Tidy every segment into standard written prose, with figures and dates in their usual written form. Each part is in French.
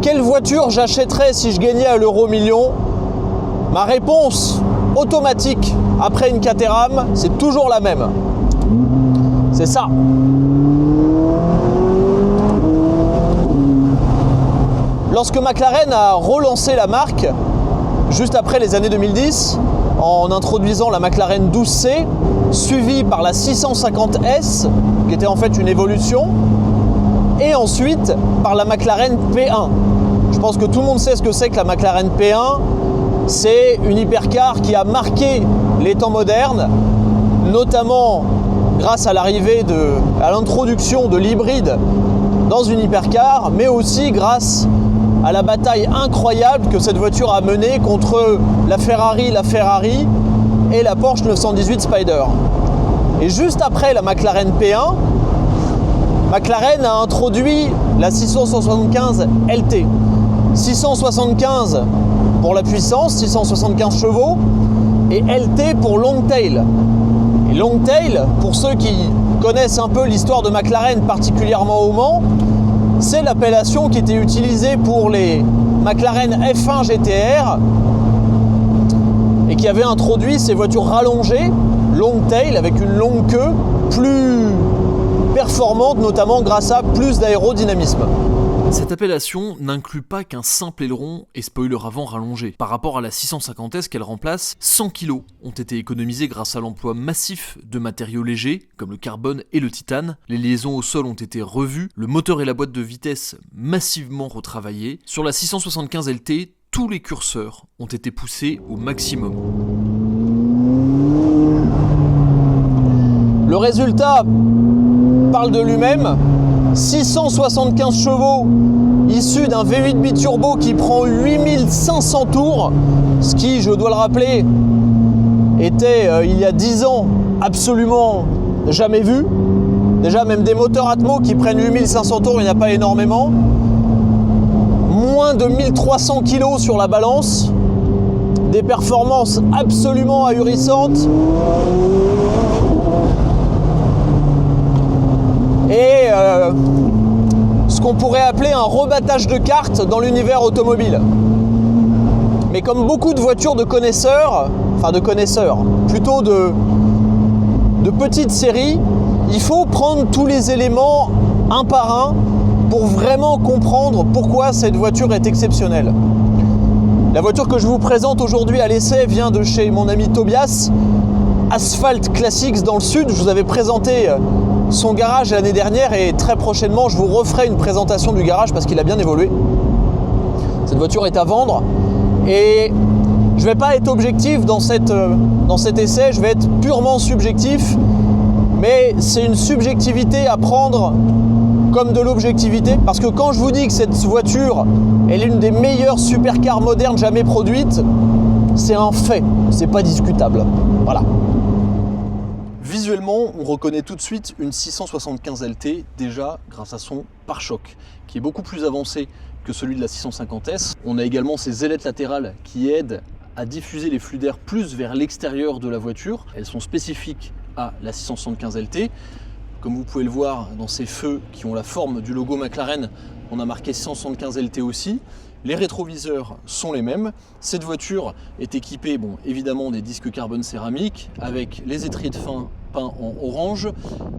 Quelle voiture j'achèterais si je gagnais à l'euro million? Ma réponse automatique après une Caterham, c'est toujours la même. C'est ça. Lorsque McLaren a relancé la marque, juste après les années 2010, en introduisant la McLaren 12C, suivie par la 650S, qui était en fait une évolution, et ensuite par la McLaren P1. Je pense que tout le monde sait ce que c'est que la McLaren P1. C'est une hypercar qui a marqué les temps modernes, notamment grâce à l'introduction de l'hybride dans une hypercar, mais aussi grâce à la bataille incroyable que cette voiture a menée contre la Ferrari et la Porsche 918 Spyder. Et juste après la McLaren P1, McLaren a introduit la 675 LT. 675 pour la puissance, 675 chevaux, et LT pour long tail. Et long tail, pour ceux qui connaissent un peu l'histoire de McLaren, particulièrement au Mans, c'est l'appellation qui était utilisée pour les McLaren F1 GTR et qui avait introduit ces voitures rallongées, long tail, avec une longue queue, plus performante, notamment grâce à plus d'aérodynamisme. Cette appellation n'inclut pas qu'un simple aileron et spoiler avant rallongé. Par rapport à la 650S qu'elle remplace, 100 kg ont été économisés grâce à l'emploi massif de matériaux légers, comme le carbone et le titane. Les liaisons au sol ont été revues, le moteur et la boîte de vitesse massivement retravaillés. Sur la 675 LT, tous les curseurs ont été poussés au maximum. Le résultat parle de lui-même. 675 chevaux issus d'un V8 biturbo qui prend 8500 tours, ce qui, je dois le rappeler, était il y a 10 ans absolument jamais vu. Déjà, même des moteurs Atmo qui prennent 8500 tours, il n'y en a pas énormément. Moins de 1300 kg sur la balance, des performances absolument ahurissantes. Et ce qu'on pourrait appeler un rebattage de cartes dans l'univers automobile. Mais comme beaucoup de voitures de connaisseurs, plutôt de petites séries, il faut prendre tous les éléments un par un pour vraiment comprendre pourquoi cette voiture est exceptionnelle. La voiture que je vous présente aujourd'hui à l'essai vient de chez mon ami Tobias, Asphalt Classics dans le sud. Je vous avais présenté son garage l'année dernière et très prochainement je vous referai une présentation du garage parce qu'il a bien évolué. Cette voiture est à vendre et je ne vais pas être objectif dans cet essai, je vais être purement subjectif, mais c'est une subjectivité à prendre comme de l'objectivité parce que quand je vous dis que cette voiture est l'une des meilleures supercars modernes jamais produites, c'est un fait, c'est pas discutable. Voilà. Visuellement, on reconnaît tout de suite une 675 LT déjà grâce à son pare-choc qui est beaucoup plus avancé que celui de la 650S. On a également ces ailettes latérales qui aident à diffuser les flux d'air plus vers l'extérieur de la voiture. Elles sont spécifiques à la 675 LT. Comme vous pouvez le voir dans ces feux qui ont la forme du logo McLaren, on a marqué 675 LT aussi. Les rétroviseurs sont les mêmes. Cette voiture est équipée, évidemment, des disques carbone céramique avec les étriers de frein peints en orange,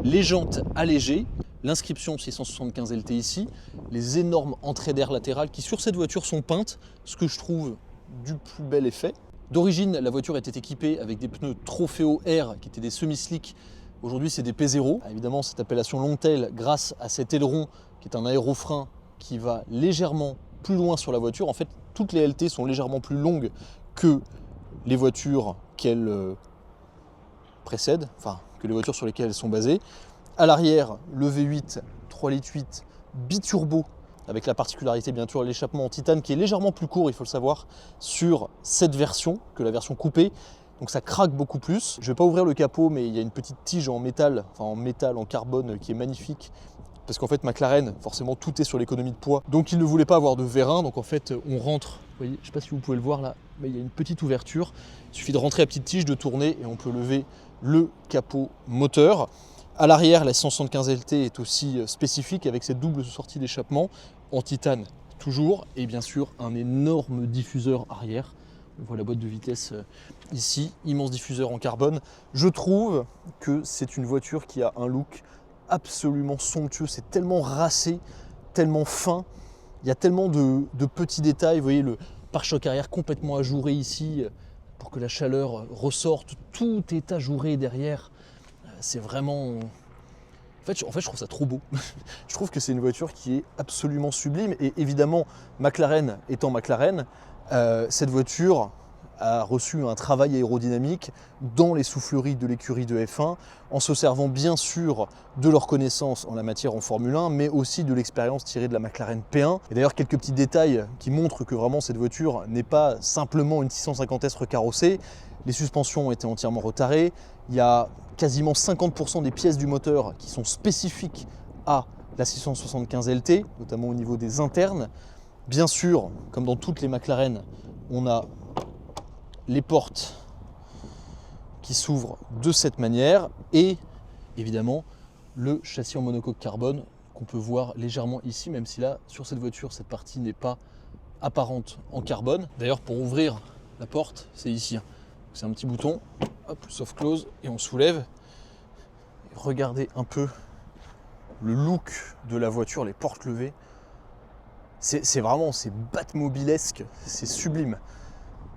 les jantes allégées, l'inscription 675 LT ici, les énormes entrées d'air latérales qui sur cette voiture sont peintes, ce que je trouve du plus bel effet. D'origine, la voiture était équipée avec des pneus Trofeo R qui étaient des semi-slick. Aujourd'hui, c'est des P0. Évidemment, cette appellation long tail grâce à cet aileron qui est un aérofrein qui va légèrement plus loin sur la voiture. En fait, toutes les LT sont légèrement plus longues que les voitures qu'elles précèdent, que les voitures sur lesquelles elles sont basées. À l'arrière, le V8 3,8 litres biturbo avec la particularité bien sûr l'échappement en titane qui est légèrement plus court, il faut le savoir, sur cette version que la version coupée. Donc ça craque beaucoup plus. Je ne vais pas ouvrir le capot, mais il y a une petite tige en métal, en carbone qui est magnifique. Parce qu'en fait McLaren, forcément tout est sur l'économie de poids. Donc ils ne voulaient pas avoir de vérin, donc en fait on rentre, vous voyez, je ne sais pas si vous pouvez le voir là, mais il y a une petite ouverture. Il suffit de rentrer la petite tige, de tourner et on peut lever le capot moteur. À l'arrière, la 675 LT est aussi spécifique avec cette double sortie d'échappement en titane toujours, et bien sûr un énorme diffuseur arrière. On voit la boîte de vitesse ici, immense diffuseur en carbone. Je trouve que c'est une voiture qui a un look absolument somptueux, c'est tellement racé, tellement fin, il y a tellement de petits détails. Vous voyez le pare-choc arrière complètement ajouré ici pour que la chaleur ressorte, tout est ajouré derrière. C'est vraiment... En fait, je trouve ça trop beau. Je trouve que c'est une voiture qui est absolument sublime. Et évidemment, McLaren étant McLaren, cette voiture a reçu un travail aérodynamique dans les souffleries de l'écurie de F1, en se servant bien sûr de leurs connaissances en la matière en Formule 1, mais aussi de l'expérience tirée de la McLaren P1. Et d'ailleurs, quelques petits détails qui montrent que vraiment cette voiture n'est pas simplement une 650S recarrossée. Les suspensions ont été entièrement retarées. Il y a quasiment 50% des pièces du moteur qui sont spécifiques à la 675 LT, notamment au niveau des internes. Bien sûr, comme dans toutes les McLaren, on a les portes qui s'ouvrent de cette manière et évidemment le châssis en monocoque carbone qu'on peut voir légèrement ici, même si là, sur cette voiture, cette partie n'est pas apparente en carbone. D'ailleurs, pour ouvrir la porte, c'est ici. C'est un petit bouton, hop, soft close, et on soulève. Et regardez un peu le look de la voiture, les portes levées. C'est vraiment, c'est batmobilesque, c'est sublime.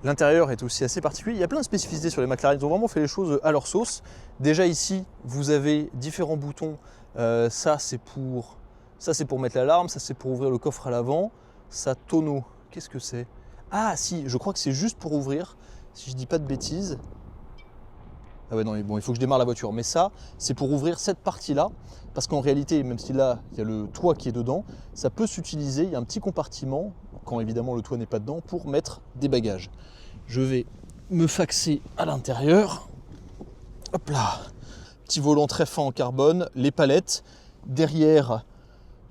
L'intérieur est aussi assez particulier. Il y a plein de spécificités sur les McLaren. Ils ont vraiment fait les choses à leur sauce. Déjà ici, vous avez différents boutons. Ça, c'est pour mettre l'alarme. Ça, c'est pour ouvrir le coffre à l'avant. Ça, tonneau. Qu'est-ce que c'est? Ah, si, je crois que c'est juste pour ouvrir. Si je dis pas de bêtises. Ah ouais, non, bon, il faut que je démarre la voiture. Mais ça, c'est pour ouvrir cette partie-là. Parce qu'en réalité, même si là, il y a le toit qui est dedans, ça peut s'utiliser. Il y a un petit compartiment, quand évidemment le toit n'est pas dedans, pour mettre des bagages. Je vais me faxer à l'intérieur. Hop là. Petit volant très fin en carbone, les palettes. Derrière,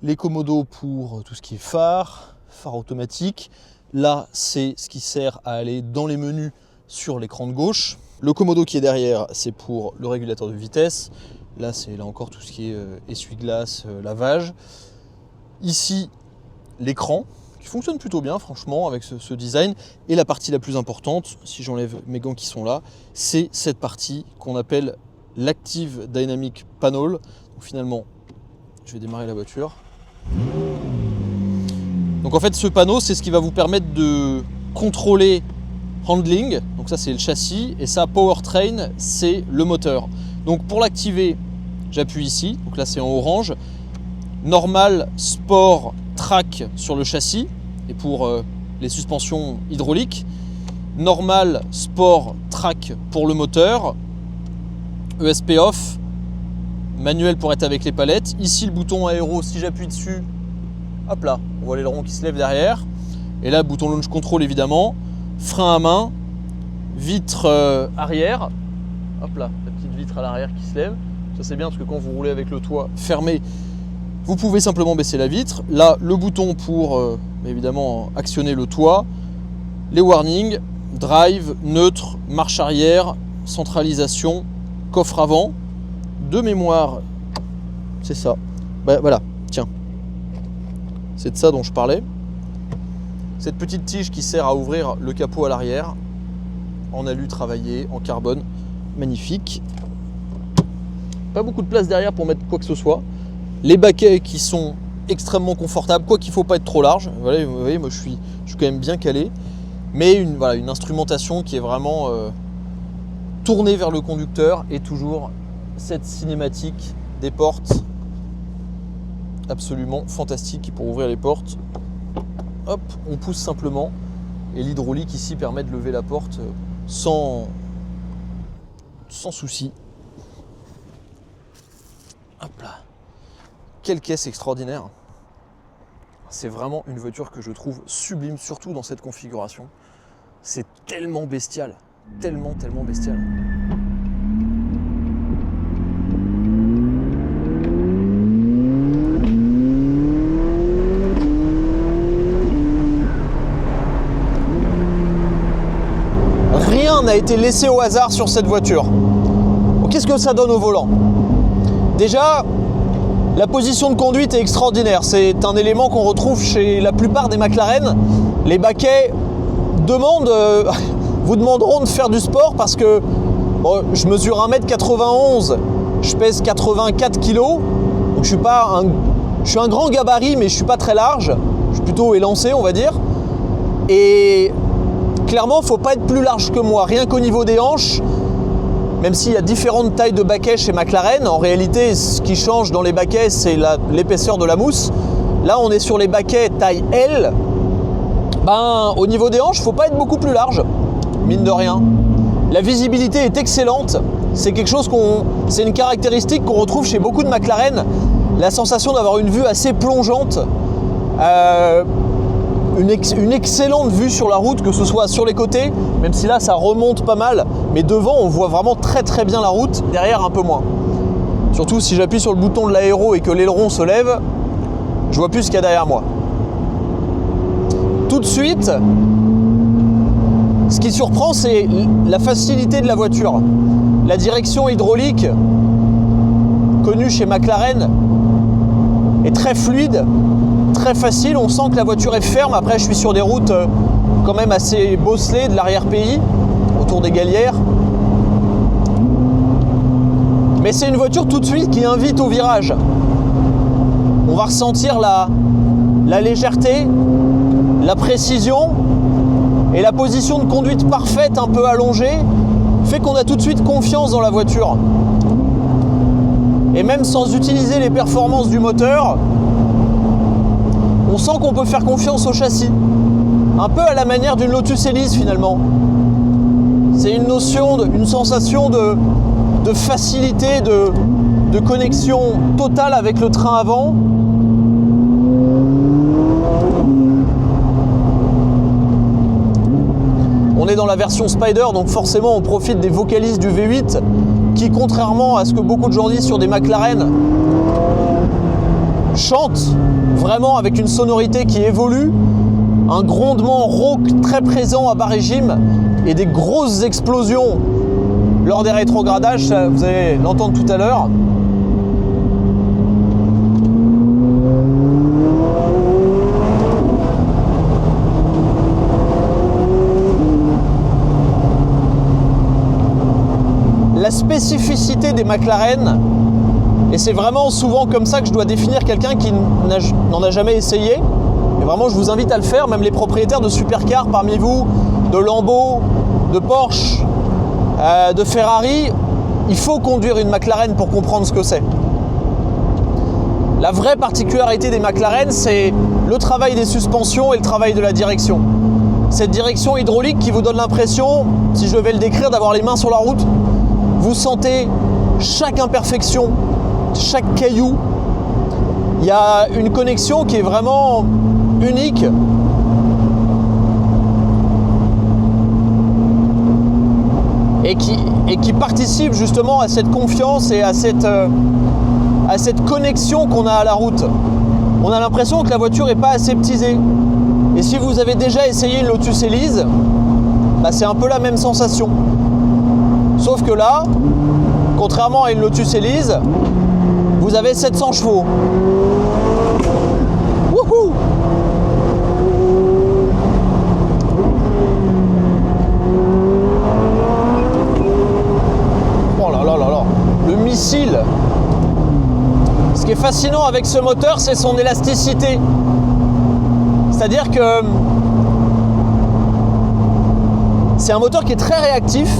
les commodos pour tout ce qui est phare automatique. Là, c'est ce qui sert à aller dans les menus sur l'écran de gauche. Le commodo qui est derrière, c'est pour le régulateur de vitesse. Là, c'est là encore tout ce qui est essuie-glace, lavage. Ici, l'écran, qui fonctionne plutôt bien, franchement, avec ce design. Et la partie la plus importante, si j'enlève mes gants qui sont là, c'est cette partie qu'on appelle l'Active Dynamic Panel. Donc finalement, je vais démarrer la voiture. Donc en fait, ce panneau, c'est ce qui va vous permettre de contrôler handling. Donc ça, c'est le châssis. Et ça, powertrain, c'est le moteur. Donc pour l'activer, j'appuie ici. Donc là, c'est en orange. Normal, sport, track sur le châssis et pour les suspensions hydrauliques. Normal, sport, track pour le moteur. ESP off. Manuel pour être avec les palettes. Ici, le bouton aéro, si j'appuie dessus, hop là, on voit l'aileron qui se lève derrière. Et là, bouton launch control évidemment. Frein à main. Vitre arrière. Hop là, la petite vitre à l'arrière qui se lève. Ça c'est bien parce que quand vous roulez avec le toit fermé, vous pouvez simplement baisser la vitre. Là, le bouton pour évidemment actionner le toit. Les warnings, drive, neutre, marche arrière, centralisation, coffre avant. De mémoire, c'est ça. Bah, voilà, tiens. C'est de ça dont je parlais. Cette petite tige qui sert à ouvrir le capot à l'arrière. En alu travaillé, en carbone. Magnifique. Pas beaucoup de place derrière pour mettre quoi que ce soit. Les baquets qui sont extrêmement confortables, quoi qu'il ne faut pas être trop large. Voilà, vous voyez, moi je suis quand même bien calé. Mais une instrumentation qui est vraiment tournée vers le conducteur et toujours cette cinématique des portes absolument fantastique pour ouvrir les portes. Hop, on pousse simplement et l'hydraulique ici permet de lever la porte sans souci. Hop là. Quelle caisse extraordinaire. C'est vraiment une voiture que je trouve sublime, surtout dans cette configuration. C'est tellement bestial, tellement bestial. Rien n'a été laissé au hasard sur cette voiture. Qu'est-ce que ça donne au volant? Déjà, La position de conduite est extraordinaire. C'est un élément qu'on retrouve chez la plupart des McLaren. Les baquets vous demanderont de faire du sport parce que bon, je mesure 1m91, je pèse 84 kg, donc je suis un grand gabarit mais je suis pas très large, je suis plutôt élancé on va dire. Et clairement il ne faut pas être plus large que moi, rien qu'au niveau des hanches, même s'il y a différentes tailles de baquets chez McLaren, en réalité ce qui change dans les baquets c'est l'épaisseur de la mousse. Là on est sur les baquets taille L, au niveau des hanches il ne faut pas être beaucoup plus large, mine de rien. La visibilité est excellente, c'est c'est une caractéristique qu'on retrouve chez beaucoup de McLaren, la sensation d'avoir une vue assez plongeante, une excellente vue sur la route, que ce soit sur les côtés, même si là ça remonte pas mal, mais devant on voit vraiment très très bien la route, derrière un peu moins. Surtout si j'appuie sur le bouton de l'aéro et que l'aileron se lève, je vois plus ce qu'il y a derrière moi. Tout de suite, ce qui surprend, c'est la facilité de la voiture. La direction hydraulique, connue chez McLaren, est très fluide, très facile. On sent que la voiture est ferme. Après, je suis sur des routes quand même assez bosselées de l'arrière-pays, autour des Galières. Mais c'est une voiture tout de suite qui invite au virage. On va ressentir la légèreté, la précision et la position de conduite parfaite, un peu allongée, fait qu'on a tout de suite confiance dans la voiture. Et même sans utiliser les performances du moteur, on sent qu'on peut faire confiance au châssis. Un peu à la manière d'une Lotus Elise finalement. C'est une sensation de facilité, de connexion totale avec le train avant. On est dans la version Spider, donc forcément on profite des vocalises du V8 qui, contrairement à ce que beaucoup de gens disent sur des McLaren, chantent vraiment avec une sonorité qui évolue, un grondement rauque très présent à bas régime et des grosses explosions lors des rétrogradages, ça, vous allez l'entendre tout à l'heure. La spécificité des McLaren, et c'est vraiment souvent comme ça que je dois définir quelqu'un qui n'en a jamais essayé, et vraiment je vous invite à le faire, même les propriétaires de supercars parmi vous, de Lambo, de Porsche, de Ferrari, il faut conduire une McLaren pour comprendre ce que c'est. La vraie particularité des McLaren, c'est le travail des suspensions et le travail de la direction. Cette direction hydraulique qui vous donne l'impression, si je devais le décrire, d'avoir les mains sur la route. Vous sentez chaque imperfection, chaque caillou. Il y a une connexion qui est vraiment unique. Et qui participe justement à cette confiance et à cette connexion qu'on a à la route. On a l'impression que la voiture n'est pas aseptisée. Et si vous avez déjà essayé une Lotus Elise, c'est un peu la même sensation. Sauf que là, contrairement à une Lotus Elise, vous avez 700 chevaux. Wouhou! Oh là là là là! Le missile! Ce qui est fascinant avec ce moteur, c'est son élasticité. C'est-à-dire que c'est un moteur qui est très réactif.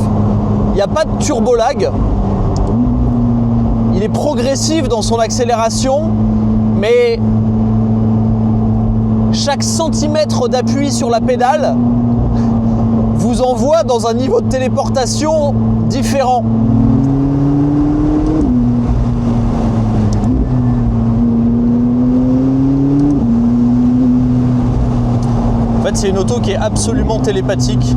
Il n'y a pas de turbo-lag. Il est progressif dans son accélération, mais chaque centimètre d'appui sur la pédale vous envoie dans un niveau de téléportation différent. En fait, c'est une auto qui est absolument télépathique.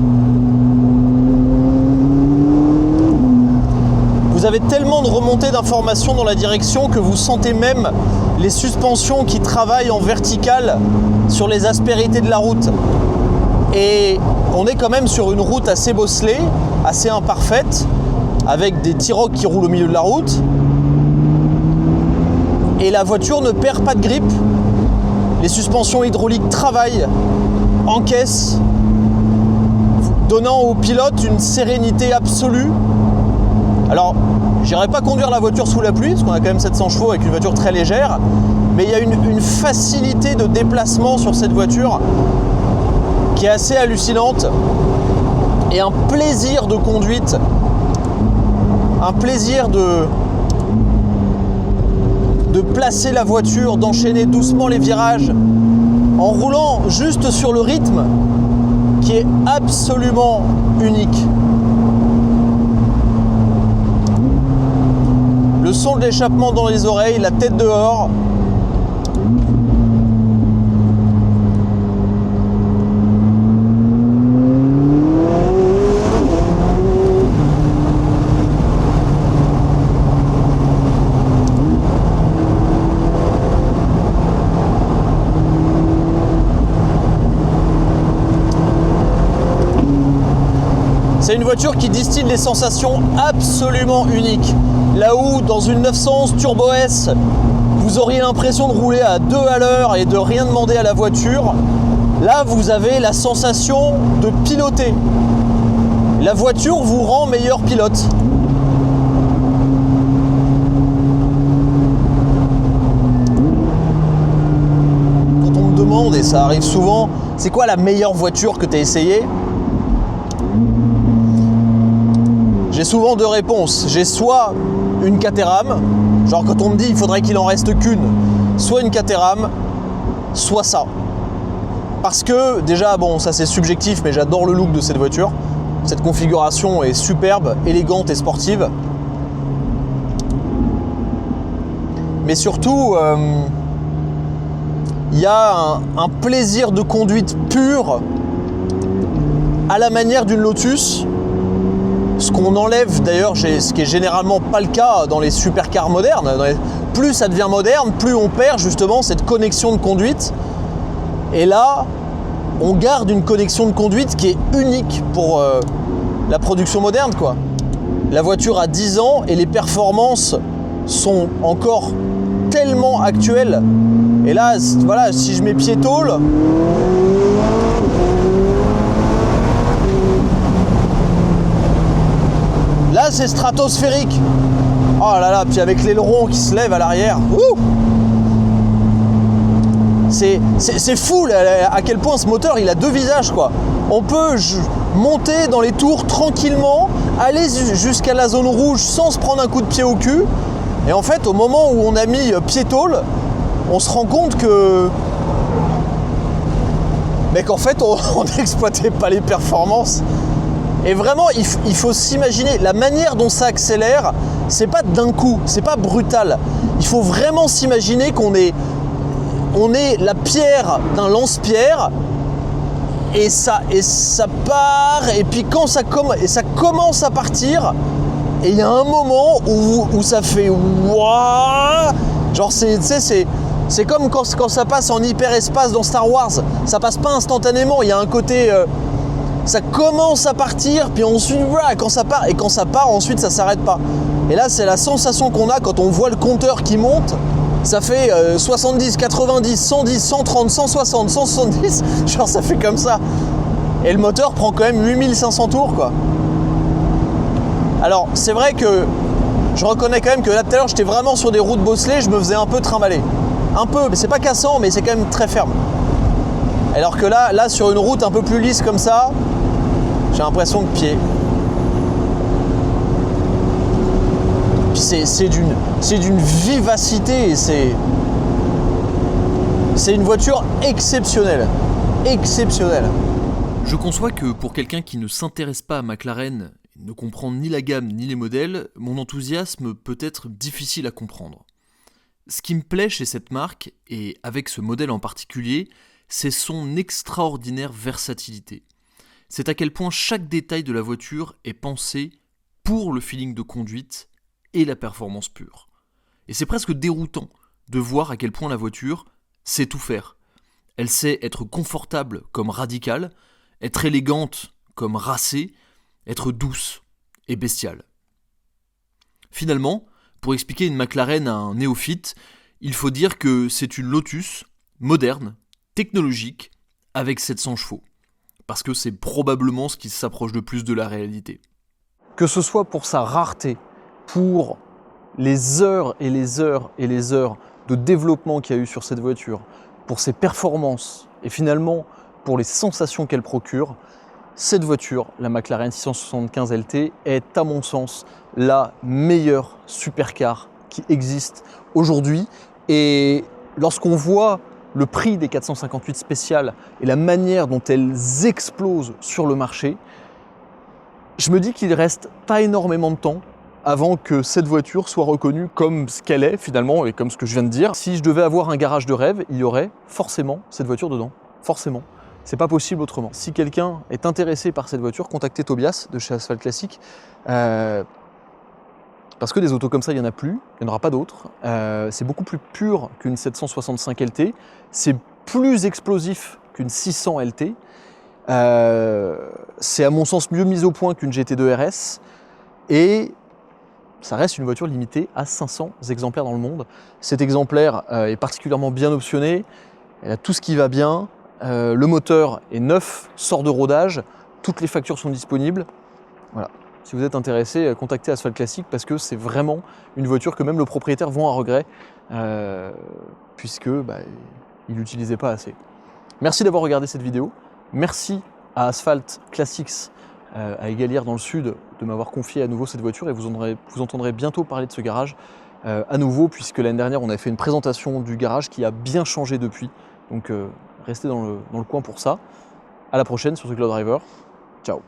Vous avez tellement de remontées d'informations dans la direction que vous sentez même les suspensions qui travaillent en verticale sur les aspérités de la route. Et on est quand même sur une route assez bosselée, assez imparfaite, avec des T-Rocs qui roulent au milieu de la route. et la voiture ne perd pas de grip. Les suspensions hydrauliques travaillent, encaissent, donnant au pilote une sérénité absolue. Alors, j'irai pas conduire la voiture sous la pluie, parce qu'on a quand même 700 chevaux avec une voiture très légère, mais il y a une facilité de déplacement sur cette voiture qui est assez hallucinante, et un plaisir de conduite, un plaisir de placer la voiture, d'enchaîner doucement les virages, en roulant juste sur le rythme, qui est absolument unique. Le son de l'échappement dans les oreilles, la tête dehors. C'est une voiture qui distille des sensations absolument uniques. Là où dans une 911 Turbo S, vous auriez l'impression de rouler à 2 à l'heure et de rien demander à la voiture, là vous avez la sensation de piloter. La voiture vous rend meilleur pilote. Quand on me demande, et ça arrive souvent, c'est quoi la meilleure voiture que tu as essayée ? J'ai souvent deux réponses. J'ai soit une Caterham, genre quand on me dit il faudrait qu'il en reste qu'une, soit une Caterham, soit ça. Parce que déjà, bon, ça c'est subjectif, mais j'adore le look de cette voiture. Cette configuration est superbe, élégante et sportive. Mais surtout, il y a un plaisir de conduite pur à la manière d'une Lotus. Ce qu'on enlève d'ailleurs, ce qui est généralement pas le cas dans les supercars modernes. Plus ça devient moderne, plus on perd justement cette connexion de conduite. Et là, on garde une connexion de conduite qui est unique pour la production moderne, quoi. La voiture a 10 ans et les performances sont encore tellement actuelles. Et là, voilà, si je mets pied-tôle, là c'est stratosphérique. Oh là là, puis avec l'aileron qui se lève à l'arrière. C'est fou à quel point ce moteur il a deux visages, quoi. On peut monter dans les tours tranquillement, aller jusqu'à la zone rouge sans se prendre un coup de pied au cul. Et en fait, au moment où on a mis pied-tôle, on se rend compte qu'en fait on n'exploitait pas les performances. Et vraiment, il faut s'imaginer la manière dont ça accélère. C'est pas d'un coup, c'est pas brutal. Il faut vraiment s'imaginer qu'on est la pierre d'un lance-pierre et ça part. Et puis quand ça commence à partir, et il y a un moment où ça fait ouah, genre c'est comme quand ça passe en hyperespace dans Star Wars. Ça passe pas instantanément. Il y a un côté ça commence à partir, puis ensuite voilà, quand ça part ensuite ça s'arrête pas. Et là c'est la sensation qu'on a quand on voit le compteur qui monte. Ça fait 70, 90, 110, 130, 160, 170, genre ça fait comme ça. Et le moteur prend quand même 8500 tours, quoi. Alors c'est vrai que je reconnais quand même que là tout à l'heure j'étais vraiment sur des routes bosselées, je me faisais un peu trimballer. Un peu, mais c'est pas cassant, mais c'est quand même très ferme. Alors que là sur une route un peu plus lisse comme ça, j'ai l'impression de pied. Puis c'est d'une vivacité, c'est une voiture exceptionnelle. Exceptionnelle. Je conçois que pour quelqu'un qui ne s'intéresse pas à McLaren, ne comprend ni la gamme ni les modèles, mon enthousiasme peut être difficile à comprendre. Ce qui me plaît chez cette marque, et avec ce modèle en particulier, c'est son extraordinaire versatilité. C'est à quel point chaque détail de la voiture est pensé pour le feeling de conduite et la performance pure. Et c'est presque déroutant de voir à quel point la voiture sait tout faire. Elle sait être confortable comme radicale, être élégante comme racée, être douce et bestiale. Finalement, pour expliquer une McLaren à un néophyte, Il faut dire que c'est une Lotus moderne, technologique, avec 700 chevaux. Parce que c'est probablement ce qui s'approche le plus de la réalité. Que ce soit pour sa rareté, pour les heures et les heures et les heures de développement qu'il y a eu sur cette voiture, pour ses performances et finalement pour les sensations qu'elle procure, cette voiture, la McLaren 675 LT, est à mon sens la meilleure supercar qui existe aujourd'hui. Et lorsqu'on voit le prix des 458 spéciales et la manière dont elles explosent sur le marché, je me dis qu'il ne reste pas énormément de temps avant que cette voiture soit reconnue comme ce qu'elle est finalement et comme ce que je viens de dire. Si je devais avoir un garage de rêve, il y aurait forcément cette voiture dedans. Forcément. C'est pas possible autrement. Si quelqu'un est intéressé par cette voiture, contactez Tobias de chez Asphalt Classic. Parce que des autos comme ça, il n'y en a plus, il n'y en aura pas d'autres. C'est beaucoup plus pur qu'une 765 LT. C'est plus explosif qu'une 600 LT. C'est à mon sens mieux mis au point qu'une GT2 RS. Et ça reste une voiture limitée à 500 exemplaires dans le monde. Cet exemplaire est particulièrement bien optionné. Elle a tout ce qui va bien. Le moteur est neuf, sort de rodage. Toutes les factures sont disponibles. Voilà. Si vous êtes intéressé, contactez Asphalt Classic parce que c'est vraiment une voiture que même le propriétaire vend à regret puisque il l'utilisait pas assez. Merci d'avoir regardé cette vidéo. Merci à Asphalt Classics à Égalière dans le sud de m'avoir confié à nouveau cette voiture et vous entendrez bientôt parler de ce garage à nouveau puisque l'année dernière on avait fait une présentation du garage qui a bien changé depuis. Donc restez dans le coin pour ça. À la prochaine sur The Cloud Driver. Ciao.